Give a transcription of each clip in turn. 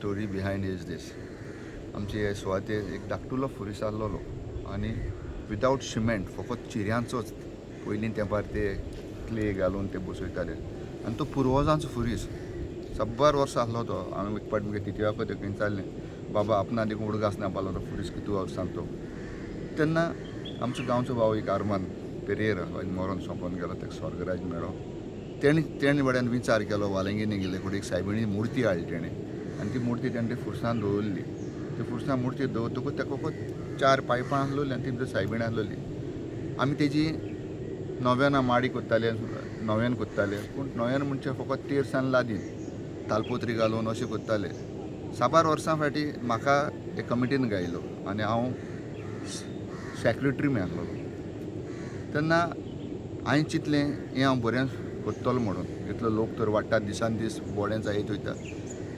Story behind is दीस. आमचे सुवातेर एक धाकटुलो फुरीस आसलोलो आनी विदावट सिमेंट फकत चिऱ्यांचोच पयलीं तेंपार ते क्ले घालून ते बसयताले आनी तो पुर्वजांचो फुरीस सबबार वर्सां आसलो तो. हांवें एक पाटी मुगे तितव्याक ते विचारलें, बाबा आपणा देखून उडगास ना पालो तो फुरीस कितू वर्सां तो. तेन्ना आमचो गांवचो भाव एक आरमान पेरेर मरण सोंपोन गेलो, ताका स्वर्गराज मेळ्ळो. तेणे वेळान विचार केलो, वालंगीनी गेले कडेन एक सायबिणी मुर्ती हाडली तेणें आनी ती मुर्ती तेणें ते फुरसांत दवरली. ते फुरसां मुर्ती दवरतकूच ताका फकत 4 पायपां आसलोलीं आनी ती भितर सायबिणी आसलोली. आमी तेजी नव्यान माडी कोत्ताले, नव्यान कोत्ताले, पूण नव्यान म्हणचे फकत तेरसान लादीन तालपोत्री घालून अशें कोत्ताले. 6 वर्सां फाटीं म्हाका एक कमिटीन गायलो आनी हांव सेक्रेटरी मेळ्ळो. तेन्ना हांवें चिंतलें हें हांव बरें कोत्तलो म्हणून, इतलो लोक तर वाडटात दिसान दीस बोडें जायत वयता.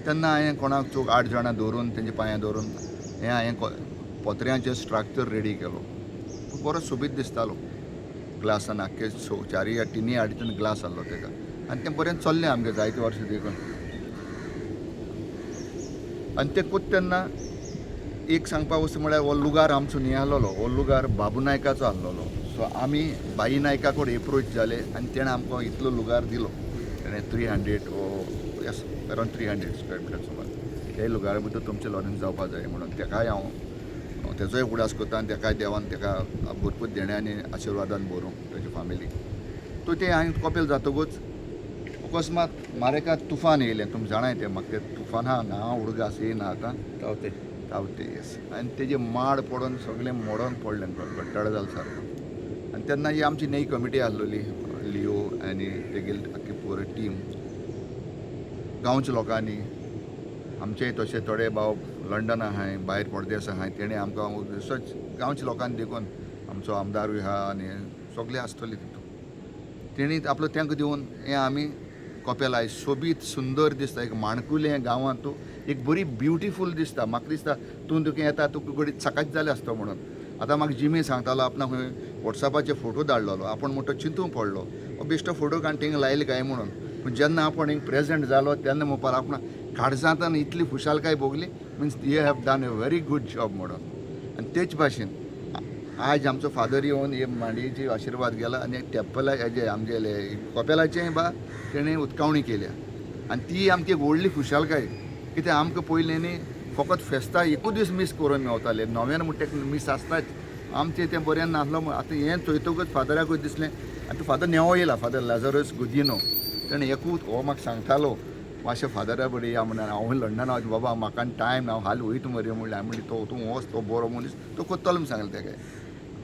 तेन्ना हांवें कोणाक 8 जाणां दवरून तेंच्या पांयां दवरून हें हांवें पोत्र्यांचें स्ट्रक्चर रेडी केलो. बरो सोबीत दिसतालो. ग्लासान आख्खे 4 टिनी हाडीतून ग्लास आहलो तेका आनी तें बरें चल्लें आमगे जायते वर्सां देखून. आनी तें कोत्ता तेन्ना एक सांगपा वस्त म्हळ्यार हो लुगार आमचो न्ही आसलोलो, हो लुगार बाबू नायकाचो आसलोलो. सो आमी बाई नायका कडेन एप्रोच जाले आनी तेणें आमकां इतलो लुगार दिलो. तेणें 300 येस अरावंड 300 स्क्वेअर मिटर सुमार हे लुगारा भितर तुमचें लॉरेन्स जावपा जाय म्हणून तेकाय हांव तेजोय उडास कोत्ता आनी तेकाय देवान तेका भरपूर देण्यांनी आशिर्वादान भरूं तेजे फॅमिलीक. तो तें हांवें कपेल जातकूच अकस्मात मारेकात तुफान येयलें. तुमकां जाणाय तें म्हाका तें तुफाना नांव उडगास येयना आतां तावते येस. आनी तेजें माड पडोवन सगळें मोडोन पडलें गड्डड जालें सारको. आनी तेन्ना ही आमची नई कमिटी आसलोली, लिओ आनी तेगेली आख्खी पुरो टीम, गांवच्या लोकांनी. आमचे तशे थोडे भाव लंडन आहाय, भायर परदेस आहाय, तेणें आमकां रिसर्च गांवच्या लोकांनी देखून आमचो आमदारूय आहा आनी सगळे आसतले तितून. तेणी आपलो तेंक दिवन हें आमी कपेल आयज सोबीत सुंदर दिसता. एक माणकुलें गांवांत तूं एक बरी ब्युटिफूल दिसता. म्हाका दिसता तूं तुका येता तुका घडीत सकाळीं जालें आसता म्हणून. आतां म्हाका जिमी सांगतालो आपणाक खंय वॉट्सॅपाचेर फोटो धाडलेलो, आपूण म्हणटा चिंतूंक पडलो बेश्टो फोटो काडून थिंग लायले काय म्हणून. पूण जेन्ना आपूण हिंग प्रेजेंट जालो तेन्ना म्हणपाक आपणाक काळजांतल्यान इतली खुशालकाय भोगली. Means you have done a very good job म्हणून. आनी तेच भाशेन आज आमचो फादर येवन हे मांडयेची आशिर्वाद गेला आनी तेप्पला हेजे आमगेले कपेलाचेंय बा तेणें उदकावणी केल्या आनी ती आमची एक व्हडली खुशालकाय. कित्याक आमकां पयलीं न्ही फकत फेस्तां एकूच दीस मीस करून मेवताले, नव्यान म्हणटा मीस आसताच. आमचें तें बरें नासलो. आतां हें चोयतकूच फादराकूच दिसलें आनी तो फादर नेवो येयला, फादर लाजारस गुदिनो. तेणें एकूच हो म्हाका सांगतालो मातशें फादरा बडी या म्हणून. हांव लंडन वच बाबा म्हाका टायम ना, हांव हाल वयता मरे म्हणलें. हांवें म्हणलें तो तूं वच, तो बरो मनीस, तो कोत्तलो म्हूण सांगलें तेका.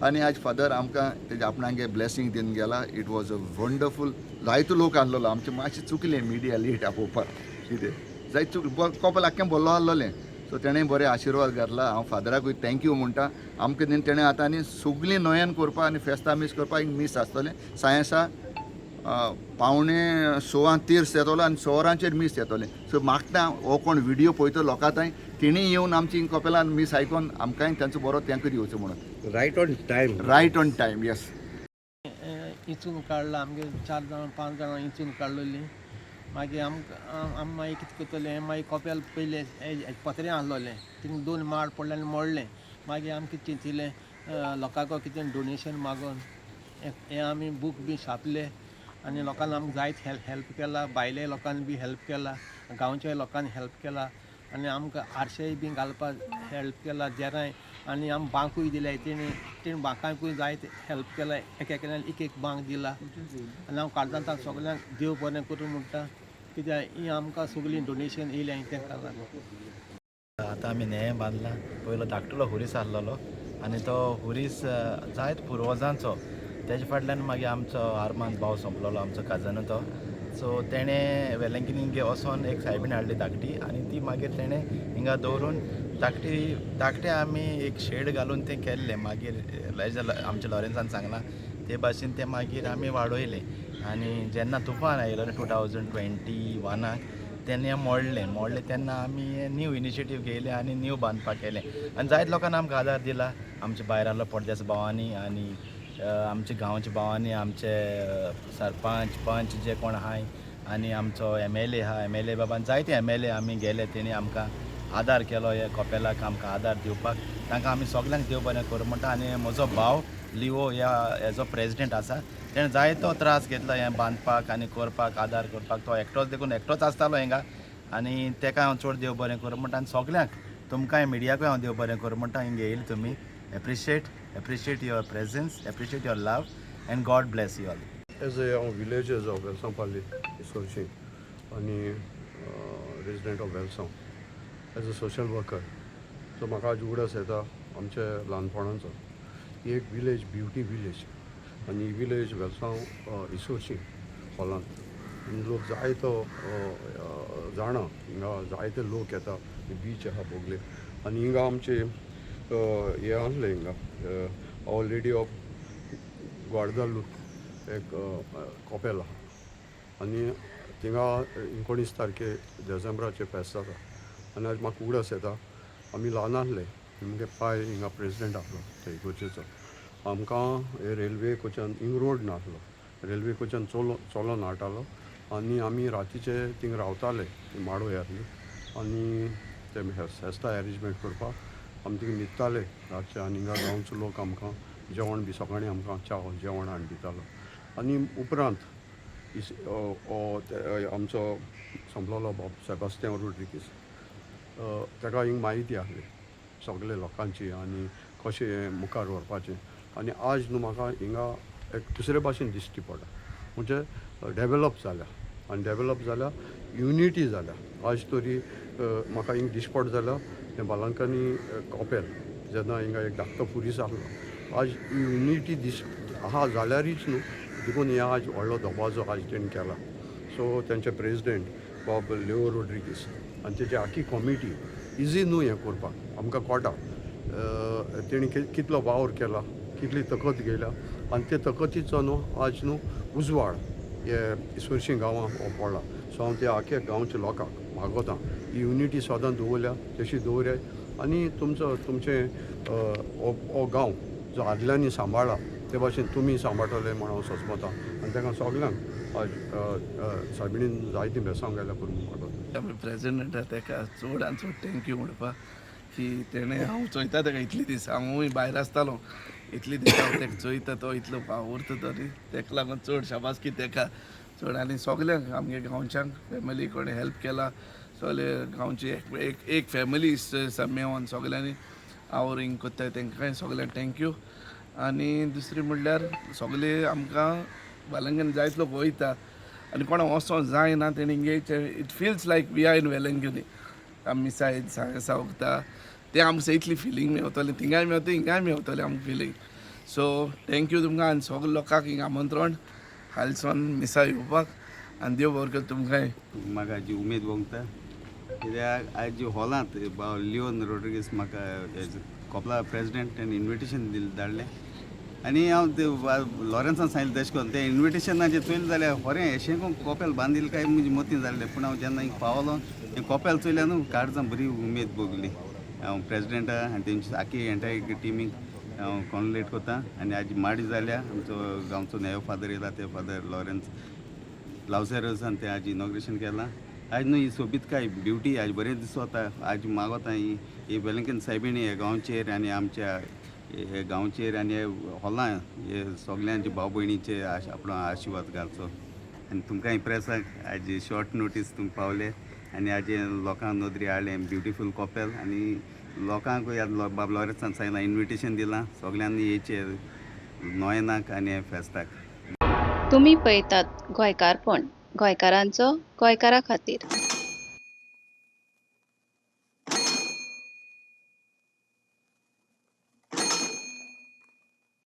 आनी आज फादर आमकां तेजे आपणागे ब्लेसींग दिवन गेला. It was a wonderful. जायतो लोक आसलोलो. आमचें मातशें चुकलें मिडिया लेट आपोवपाक कितें जायत कपल आख्खें बोल्लो आसलोलें. सो तेणें बरें आशिर्वाद घातला. हांव फादराकूय थँक्यू म्हणटा. आमकां न्ही तेणें आतां न्ही सगळीं नोयन करपा आनी फेस्तां मीस करपाक एक मीस आसतलें. सायंसा 5:15 तिर्स येतलो आनी 6 मीस येतलें. सो मागता हो कोण व्हिडियो पळयता लोकां तांय तेणीय येवन आमची कपेलान मीस आयकोन आमकांय तांचो बरो थँक्यू दिवचो म्हणून. रायट ऑन टायम येस. इचून काडला आमगे 4 जाणां 5 जाणां इचून काडलोलीं. मागीर आमी मागीर कितें करतलें, मागीर कपेल पयलें पत्रें आसलोलें थिंग 2 माड पडले आनी मोडलें. मागीर आमी कितें चिंतिल्लें लोकांक कितें डोनेशन मागोन हें आमी बूक बी छापले आनी लोकांनी आमकां जायत हेल्प केला. भायल्या लोकांनी बी हेल्प केला, गांवच्या लोकांनी हेल्प केला आनी आमकां आरशेय बी घालपाक हेल्प केला, जेराय. आनी आमी बांकूय दिल्याय. तेणी बांकांकूय जायत हेल्प केला. एकेल्यान एक बांक दिला आनी हांव काळजांत सगळ्यांक देव बरें करूं म्हणटा. कित्याक ही आमकां सगळीं डोनेशन येयलें तेका लागून. आतां आमी न्हें बांदला. पयलो धाकटुलो हुरीस आसलोलो आनी तो हुरीस जायत पुर्वजांचो. तेजे फाटल्यान मागीर आमचो आरमांत भाव सोंपलोलो, आमचो काजन तो. सो तेणें वेलंकिनीन वचोन एक सायबीण हाडली धाकटी आनी ती मागीर तेणें हिंगा दवरून धाकटें आमी एक शेड घालून तें केल्लें. मागीर आमच्या लॉरेन्सान सांगलां ते भाशेन तें मागीर आमी वाडयलें. आनी जेन्ना तुफान आयलो 2021 तेन्ना मोडलें तेन्ना आमी न्यू इनिशिएटीव घेयलें आनी न्यू बांदपाक केलें. आनी जायत लोकांनी आमकां आदार दिला. आमच्या भायरालो पडदेस भावांनी आनी आमच्या गांवच्या भावांनी, आमचे सरपंच पंच जे कोण आहाय आनी आमचो MLA आहा, MLA बाबान जायते MLA आमी गेले. तेणी आमकां आदार केलो हे कपेलाक आमकां आदार दिवपाक तांकां आमी सगल्यांक देव बरें करूं म्हणटा आनी म्हजो भाव लिओ ह्या हेजो प्रेजिडेंट आसा तेणें जायतो त्रास घेतलो हें बांदपाक आनी करपाक आदार करपाक तो एकटोच देखून एकटोच आसतालो हिंगा आनी तेका हांव चड देव बरें करूं म्हणटा आनी सगल्यांक तुमकांय मिडियाकूय हांव देव बरें करूं म्हणटा हिंगा येयले तुमी appreciate your presence appreciate your love end God bless you all. As a हांव विलेजर्स ऑफ वेलसांव पाली इसोरची आनी resident of Velsao as a social worker so म्हाका आज उगडास येता आमच्या ल्हानपणाचो ही एक विलेज ब्युटी विलेज आनी ही विलेज वेलसांव इसोरची हॉलांत आनी लोक जायतो जाणा हिंगा जायते लोक येता बीच आहा बोगले आनी हिंगा आमचे हे आहले हिंगा आवर लेडी ऑफ ग्वाडदालू एक कॉपेल आहा आनी थिंगा 19 तारखे डिसेंबराचे फेस्त जाता आनी आज म्हाका उगडास येता आमी ल्हान आहले मुगे पाय हिंगा प्रेजिडेंट आहलो थंय कोचेचो आमकां हे रेल्वे कोच्यान हिंग रोड नासलो रेल्वे कोच्यान चलोन हाडटालो आनी आमी रातीचे थिंग रावताले माडो येरली आनी ते फेस्ता एरेंजमेंट करपाक आमी थिंग न्हिदताले रातचे आनी हिंगा गांवचो लोक आमकां जेवण बी सकाळीं आमकां च्या जेवण हाडून दितालो आनी उपरांत आमचो संपलोलो बाब सेबास्टियन रोड्रिगीस ताका हिंग म्हायती आहली सगळे लोकांची आनी कशें मुखार व्हरपाचें आनी आज न्हू म्हाका हिंगा एक दुसरे भाशेन दिश्टी पडटा म्हणजे डेवेलप जाल्या आनी डेवेलप जाल्या युनिटी जाल्या आज तरी म्हाका हिंग दिश्टी जाल्या हें बालांकानी कॉपेल जेन्ना हिंगा एक धाकटो पुलीस आहलो आज युनिटी आहा जाल्यारच न्हू देखून हे आज व्हडलो दबाजो आज तेणें केला सो तेंचे प्रेजिडेंट बाब लिओ रोड्रिगीस आनी तेची आख्खी कॉमिटी इजी न्हू हें करपाक आमकां कळटा तेणी कितलो वावर केला कितली तकत गेल्या आनी ते तकतीचो न्हू आज न्हू उजवाड हे इसोरशी गांवां पडला सो हांव ते आख्या गांवच्या लोकांक मागोतां ही युनिटी सदां दवरल्या तशी दवरय आनी तुमचें हो गांव जो आदल्यांनी सांबाळ्ळा ते भाशेन तुमी सांबाळटले म्हण हांव सोंसमतां आनी तांकां सगल्यांक आज सायबिणीन जायतीं बेसांव गेल्या करून मागोता. आमी प्रेजिडेंटा ताका चड आनी चड थँक्यू म्हणपाक की तेणें हांव चोयता ताका इतली दीस हांवूय भायर आसतालो इतली दीस हांव ताका चोयता तो इतलो भाव उरता तरी ताका लागून चड शाबासकी ताका चड आनी सगल्यांक आमगे गांवच्यांक फॅमिली कोणें हेल्प केला सगळे गांवची एक फॅमिली मेळोन सगल्यांनी हांव रिंग कोत्ताय तांकांय सगल्यांक थँक्यू. आनी दुसरी म्हणल्यार सगळे आमकां वेलंकनी जायत लोक वयता आनी कोणा वचोंक जायना तेणी it feels like we are in Velankanni आमी सायड सांगसा वखता ते आमकां इतली फिलींग मेवतलें थिंगाय मेवता हिंगाय मेवतलें आमकां फिलींग सो थँक्यू तुमकां आनी सगळे लोकांक हिंगा आमंत्रण हालसून मिसा येवपाक आनी देव बरें कर तुमकांय. म्हाका हाजी उमेद भोगता कित्याक आज हॉलांत लिओन रोड्रिगीस म्हाका कॉपला प्रेजिडेंट तेणें इन्विटेशन धाडलें आनी हांव ते लॉरन्सान सांगलें तशें करून तें इन्विटेशनाचें चोयलें जाल्यार खरें अशें करून कॉपेल बांदिल्लें काय म्हजे मतीन जाल्लें पूण हांव जेन्ना हिंगा पावलो हें कॉपेल चोयल्या न्हू काळजां बरी उमेद भोगली हांव प्रेजिडेंटा आनी तेंची आख्खी एंटायर टिमीक हांव कॉन्ग्रेट कोत्ता आनी आज माडी जाल्या आमचो गांवचो नेवो फादर येयला ते फादर लॉरन्स लावसेरसान ते आज इनॉग्रेशन केलां आज न्हू ही सोबीतकाय ब्युटी आज बरें दिसता आज मागोता ही वेलंकन सायबिणी हे गांवचेर आनी आमच्या हे गांवचेर आनी हे हॉलां हे सगल्यांचे भाव भयणीचे आपलो आशिर्वाद घालचो आनी तुमकांय प्रेसाक आज शॉर्ट नोटीस तुमकां पावले आनी आज लोकांक नदरी हाडले ब्युटिफूल कॉपेल आनी लोकांकूय बाब लॉरन्सान सांगलां इन्विटेशन दिलां सगल्यांनी येचे नोयनाक आनी हे फेस्ताक. तुम्ही पळयतात गोंयकारपण गोंयकारांचो गोंयकारा खातीर.